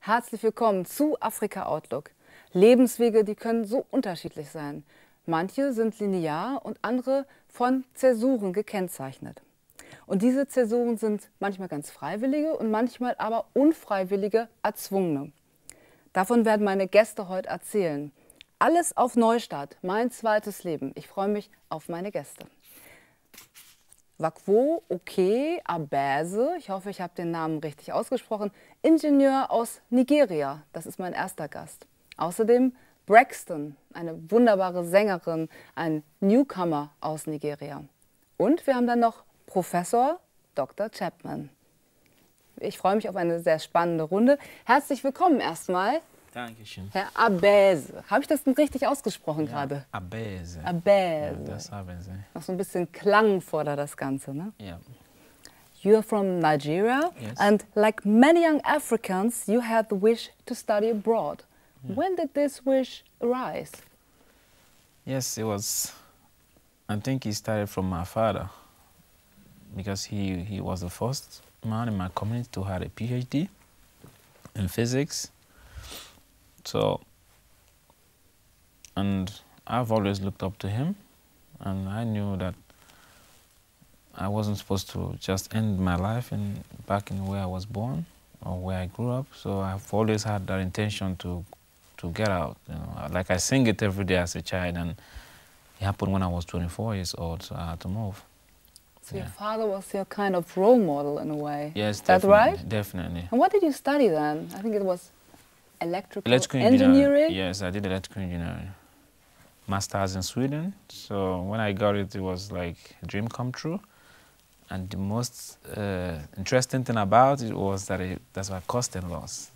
Herzlich willkommen zu Afrika Outlook. Lebenswege, die können so unterschiedlich sein. Manche sind linear und andere von Zäsuren gekennzeichnet. Und diese Zäsuren sind manchmal ganz freiwillige und manchmal aber unfreiwillige, erzwungene. Davon werden meine Gäste heute erzählen. Alles auf Neustart, mein zweites Leben. Ich freue mich auf meine Gäste. Nwakwuoke Abaeze, ich hoffe, ich habe den Namen richtig ausgesprochen, Ingenieur aus Nigeria, das ist mein erster Gast. Außerdem Braxton, eine wunderbare Sängerin, ein Newcomer aus Nigeria. Und wir haben dann noch Professor Dr. Chapman. Ich freue mich auf eine sehr spannende Runde. Herzlich willkommen erstmal. Dankeschön. Herr Abaeze. Habe ich das denn richtig ausgesprochen gerade? Abaeze. Abaeze. Ja, das Abaeze. Noch so ein bisschen Klang fordert das Ganze, ne? Yeah. You're from Nigeria, Yes. and like many young Africans, you had the wish to study abroad. When did this wish arise? Yes, it was. I think it started from my father, because he was the first man in my community to have a PhD in physics. So, and I've always looked up to him, and I knew that I wasn't supposed to just end my life back in where I was born or where I grew up. So I've always had that intention to get out. You know, like I sing it every day as a child, and it happened when I was 24 years old, so I had to move. So your father was your kind of role model in a way. Yes, is that definitely, right? Definitely. And what did you study then? I think it was electrical Engineering. engineering. Yes, I did electrical engineering. Masters in Sweden. So when I got it, it was like a dream come true. And the most interesting thing about it was that that's why cost and loss.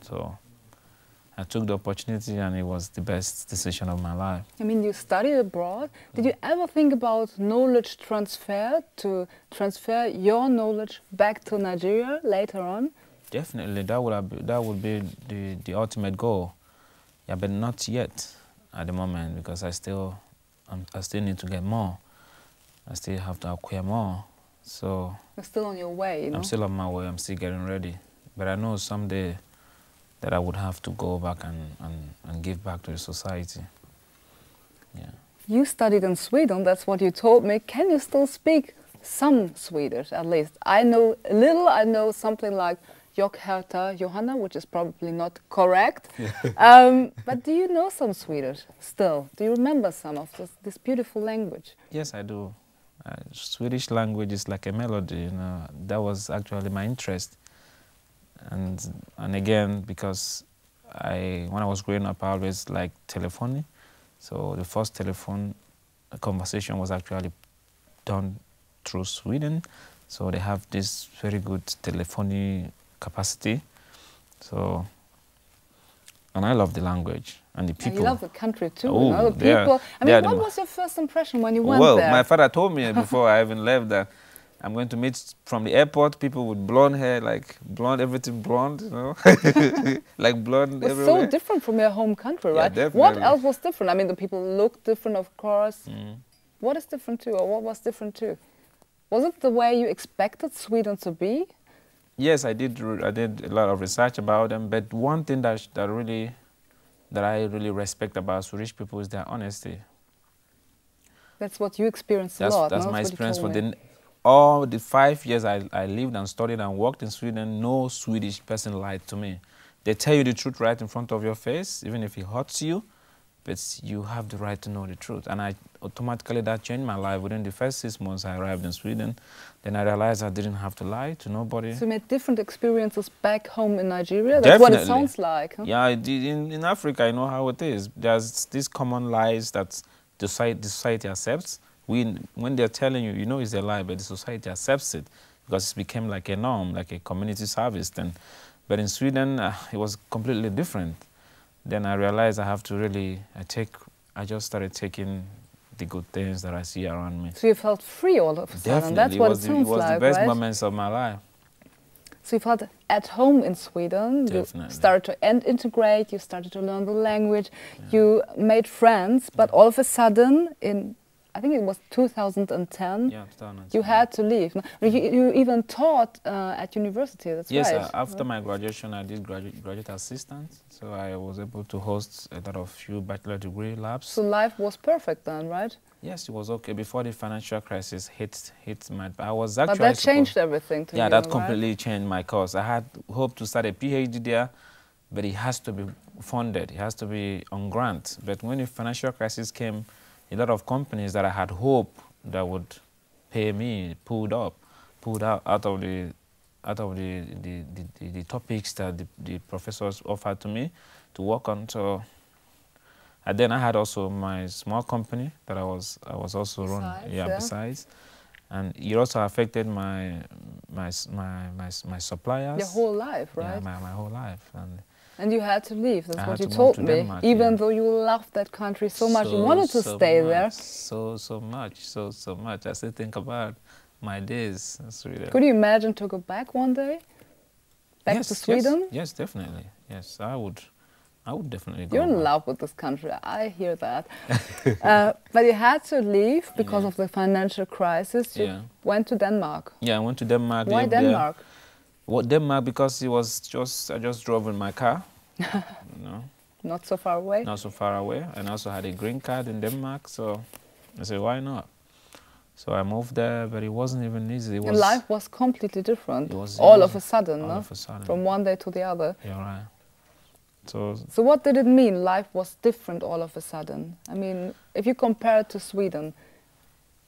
So I took the opportunity, and it was the best decision of my life. I mean, you studied abroad. Did you ever think about knowledge transfer, to transfer your knowledge back to Nigeria later on? Definitely, that would be the ultimate goal. Yeah, but not yet at the moment, because I still need to get more. I still have to acquire more. So You're still on your way, you know? I'm still on my way. I'm still getting ready. But I know someday that I would have to go back and give back to the society. Yeah. You studied in Sweden, that's what you told me. Can you still speak some Swedish, at least? I know a little, I know something like Johanna, which is probably not correct. But do you know some Swedish still? Do you remember some of this beautiful language? Yes, I do. Swedish language is like a melody, you know. That was actually my interest. And again, because when I was growing up, I always liked telephony. So the first telephone conversation was actually done through Sweden. So they have this very good telephony capacity. So, and I love the language and the people. And you love the country too, Oh, you know, the people. I mean, what was your first impression when you went there? Well, my father told me before I even left that I'm going to meet from the airport people with blonde hair, like blonde, everything blonde, you know, like blonde It was everywhere. so different from your home country, right? Yeah, definitely. What else was different? I mean, the people look different, of course. What is different too, or what was different too? Was it the way you expected Sweden to be? Yes, I did a lot of research about them, but one thing that I really respect about Swedish people is their honesty. That's what you experienced a lot. That's no? my That's experience what for you told me. all the 5 years I lived and studied and worked in Sweden. No Swedish person lied to me. They tell you the truth right in front of your face, even if it hurts you, but you have the right to know the truth. And automatically that changed my life. Within the first 6 months I arrived in Sweden, then I realized I didn't have to lie to nobody. So you made different experiences back home in Nigeria? That's what it sounds like. Huh? Yeah, in Africa, I know how it is. There's these common lies that the society accepts. When they're telling you, you know it's a lie, but the society accepts it because it became like a norm, like a community service. But in Sweden, it was completely different. Then I realized I have to really, I just started taking the good things that I see around me. So you felt free all of a sudden. Definitely. That's what it sounds like, It was the best right? moments of my life. So you felt at home in Sweden. Definitely. You started to integrate, you started to learn the language, you made friends, but all of a sudden in I think it was 2010. Yeah, 2010. You had to leave. You even taught at university, that's yes, right. After my graduation, I did graduate assistant. So I was able to host a lot of few bachelor degree labs. So life was perfect then, right? Yes, it was okay. Before the financial crisis hit my... I was actually... But that changed everything to you, yeah, that right? completely changed my course. I had hoped to start a PhD there, but it has to be funded. It has to be on grant. But when the financial crisis came, a lot of companies that I had hoped that would pay me pulled out of the topics that the professors offered to me to work on. So, and then I had also my small company that I was also running. Yeah, besides, and it also affected my suppliers. Your whole life, right? Yeah, my whole life. And you had to leave, that's what you told me. Denmark, even though you loved that country so much, you wanted to stay there. So much. I still think about my days in Sweden. Could you imagine to go back one day? Back to Sweden? Yes, definitely. Yes, I would definitely go You're in love with this country, I hear that. But you had to leave because of the financial crisis. You went to Denmark. Yeah, I went to Denmark. Why Denmark? Well, Denmark because it was I just drove in my car. Not so far away? Not so far away. And I also had a green card in Denmark, so I said, why not? So I moved there, but it wasn't even easy. And life was completely different, all of a sudden, all of a sudden. From one day to the other. You're right. So what did it mean, life was different all of a sudden? I mean, if you compare it to Sweden.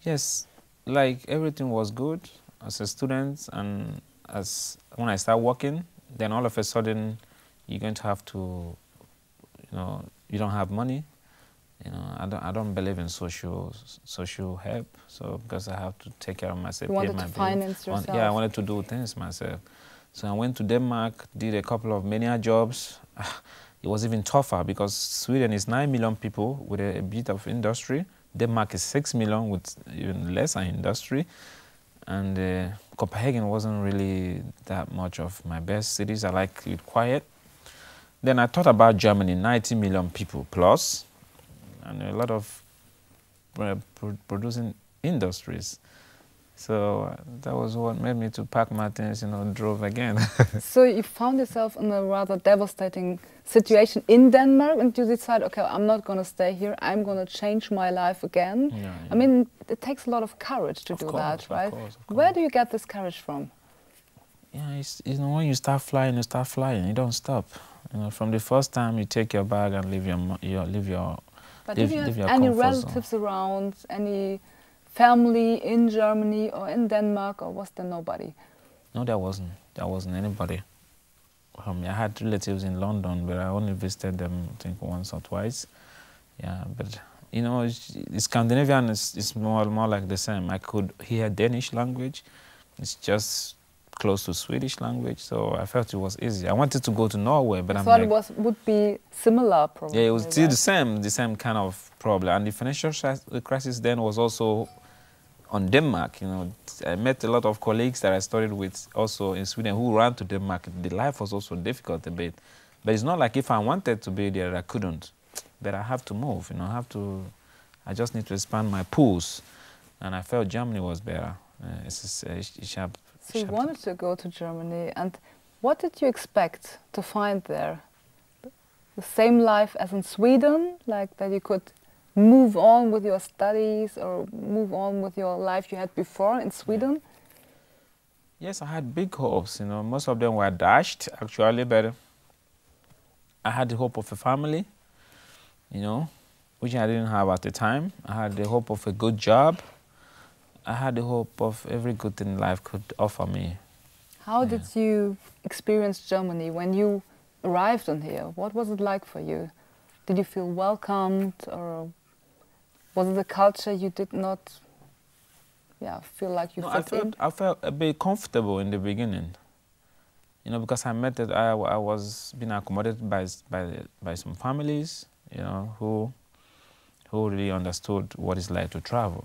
Yes, like everything was good as a student, and when I start working, then all of a sudden you're going to have to, you don't have money. I don't believe in social help, so because I have to take care of myself. You wanted to finance yourself. Yeah, I wanted to do things myself. So I went to Denmark, did a couple of menial jobs. It was even tougher because Sweden is 9 million people with a bit of industry. Denmark is 6 million with even lesser industry. And Copenhagen wasn't really that much of my best cities. I like it quiet. Then I thought about Germany, 90 million people plus, and a lot of producing industries. So that was what made me to pack my things, drove again. So you found yourself in a rather devastating situation in Denmark, and you decided, okay, I'm not going to stay here. I'm going to change my life again. Yeah. I mean, it takes a lot of courage to do that, right? Of course. Where do you get this courage from? Yeah, when you start flying, you don't stop. From the first time you take your bag and leave your But did you have any relatives around, any family in Germany or in Denmark, or was there nobody? No, there wasn't. There wasn't anybody. I had relatives in London, but I only visited them, I think, once or twice. Yeah, but Scandinavian is more like the same. I could hear Danish language. It's just close to Swedish language, so I felt it was easy. I wanted to go to Norway, but I thought it would be similar, probably. Yeah, it was still the same kind of problem. And the financial crisis then was also on Denmark. I met a lot of colleagues that I studied with also in Sweden who ran to Denmark. The life was also difficult a bit, but it's not like if I wanted to be there, I couldn't. But I have to move. I just need to expand my pools, and I felt Germany was better. So you wanted to go to Germany, and what did you expect to find there? The same life as in Sweden, like that you could move on with your studies or move on with your life you had before in Sweden? Yes, I had big hopes. Most of them were dashed, actually, but I had the hope of a family, which I didn't have at the time. I had the hope of a good job. I had the hope of every good thing life could offer me. How did you experience Germany when you arrived on here? What was it like for you? Did you feel welcomed, or was it a culture you did not feel like you fit in? I felt a bit comfortable in the beginning, because I met that I was being accommodated by some families, who really understood what it's like to travel,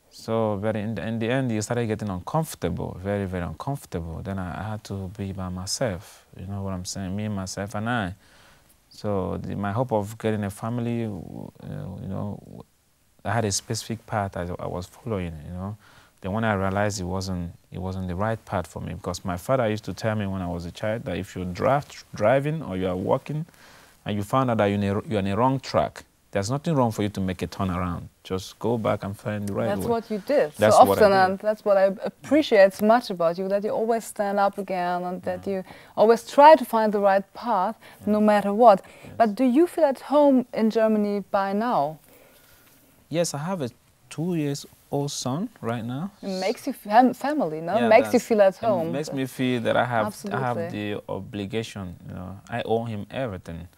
So, but in the end, you started getting uncomfortable, very, very uncomfortable. Then I had to be by myself, you know what I'm saying? Me, myself, and I. So my hope of getting a family, I had a specific path I was following, you know. Then when I realized it wasn't the right path for me, because my father used to tell me when I was a child that if you're driving or you are walking and you found out that you're on a wrong track, there's nothing wrong for you to make a turn around. Just go back and find the right way. That's what you did That's so what often, I did. and that's what I appreciate so much about you, that you always stand up again and that you always try to find the right path no matter what. Yes. But do you feel at home in Germany by now? Yes, I have a 2-year-old son right now. It makes you family, no? Yeah, Makes you feel at it home. makes me feel that I have Absolutely. the obligation, you know. I owe him everything.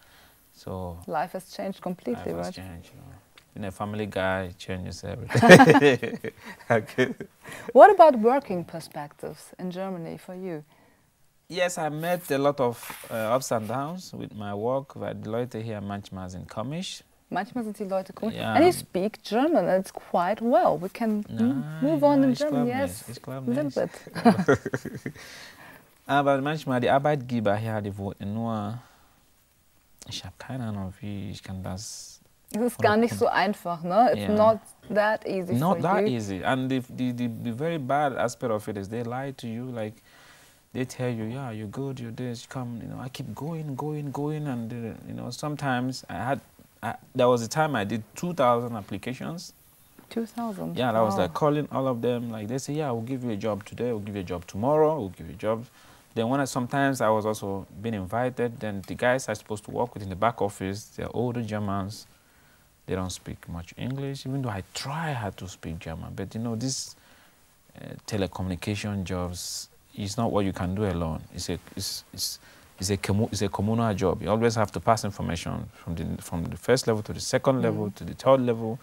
So Life has changed completely, life has right? changed, you know. Being a family guy, it changes everything. Okay. What about working perspectives in Germany for you? Yes, I met a lot of ups and downs with my work. Die Leute hier manchmal sind komisch. Manchmal sind die Leute komisch. Ja. And you speak German, and it's quite well. We can move on in German, yes, a little bit. Aber manchmal die Arbeitgeber hier, die wollten nur, ich habe keine Ahnung, wie ich kann das. Es ist gar nicht so einfach, ne? It's not that easy for you. Not that easy. And the very bad aspect of it is they lie to you, like they tell you, yeah, you're good, you're this, come, you know, I keep going, and you know, sometimes there was a time I did 2,000 applications. 2,000? Yeah, I was like calling all of them, like they say, yeah, we'll give you a job today, we'll give you a job tomorrow, we'll give you a job. Then sometimes I was also being invited, then the guys I'm supposed to work with in the back office, they're older Germans, they don't speak much English, even though I try hard to speak German. But you know, these telecommunication jobs is not what you can do alone. It's a communal job. You always have to pass information from the first level to the second level to the third level.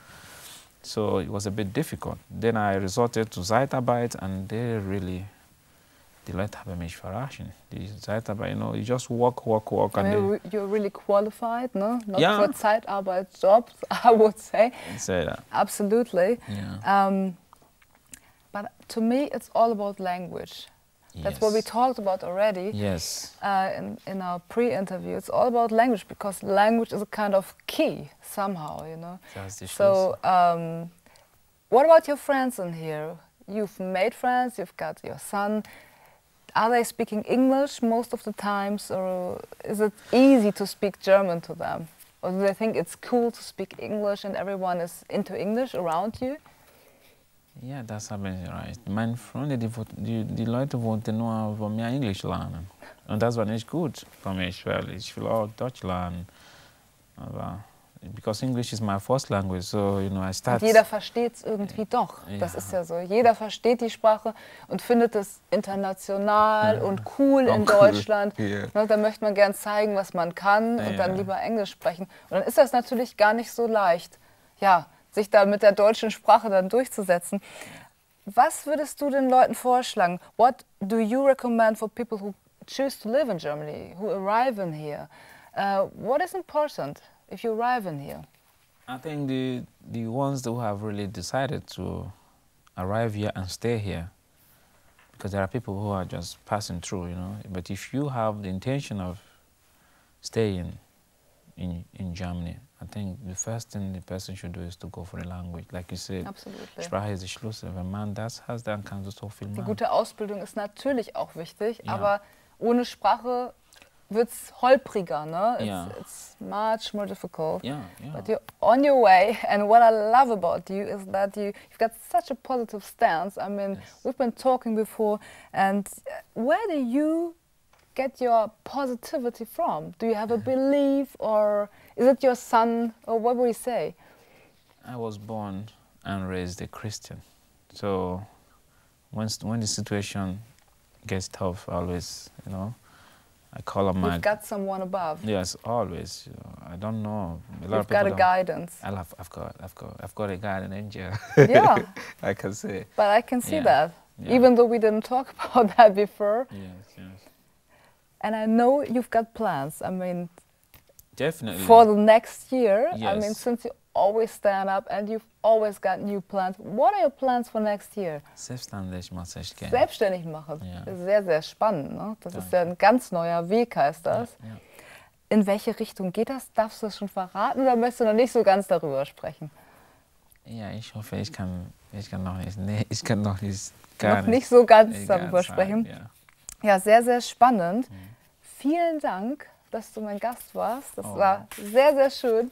So it was a bit difficult. Then I resorted to Zeitarbeit, and die Leute haben mich verarschen. Die Zeitarbeit, you know, you just work. And you're really qualified, no? Not Yeah. for Zeitarbeitsjobs, I would say. Say that. Absolutely. Yeah. But to me, it's all about language. That's what we talked about already. Yes. In our pre-interview. It's all about language, because language is a kind of key somehow, you know. So, what about your friends in here? You've made friends, you've got your son. Are they speaking English most of the times, or is it easy to speak German to them? Or do they think it's cool to speak English and everyone is into English around you? Ja, das haben Sie recht. Meine Freunde, die Leute wollten nur von mir Englisch lernen. Und das war nicht gut für mich, weil ich will auch Deutsch lernen. Aber because English is my first language, so you know, I start. Und jeder versteht es irgendwie doch. Das ist ja so. Jeder versteht die Sprache und findet es international und cool in Deutschland. Yeah. Ne, da möchte man gern zeigen, was man kann und dann lieber Englisch sprechen. Und dann ist das natürlich gar nicht so leicht, ja, sich da mit der deutschen Sprache dann durchzusetzen. Was würdest du den Leuten vorschlagen? What do you recommend for people who choose to live in Germany, who arrive in here? What is important if you arrive in here? I think the ones who have really decided to arrive here and stay here, because there are people who are just passing through, you know. But if you have the intention of staying in Germany, I think the first thing the person should do is to go for the language. Like you said, Absolutely. Sprache ist die Schlüssel. Wenn man das hat, dann kannst du so viel machen. Die gute Ausbildung ist natürlich auch wichtig, aber ohne Sprache wird es holpriger, ne? It's much more difficult. But you're on your way, and what I love about you is that you've got such a positive stance. I mean, we've been talking before, and where do you get your positivity from? Do you have a belief, or is it your son, or what would you say? I was born and raised a Christian, so when the situation gets tough, always, you know, I call on my. You've got someone above. Yes, always. You know, I don't know. You've got a guidance. I've got a guardian angel. Yeah. I can say. But I can see that, even though we didn't talk about that before. Yes. And I know you've got plans. I mean, definitely. For the next year. Yes. I mean, since you always stand up and you've always got new plans. What are your plans for next year? Selbstständig machen. Selbstständig machen. Ja. Sehr, sehr spannend. Ne? Das ist ja ein ganz neuer Weg, heißt das. Ja. In welche Richtung geht das? Darfst du das schon verraten oder möchtest du noch nicht so ganz darüber sprechen? Ja, ich hoffe, ich kann noch nicht. Nee, ich kann noch nicht. Noch nicht so ganz darüber ganz sprechen. ja. Ja, sehr, sehr spannend. Vielen Dank, dass du mein Gast warst. Das war sehr, sehr schön.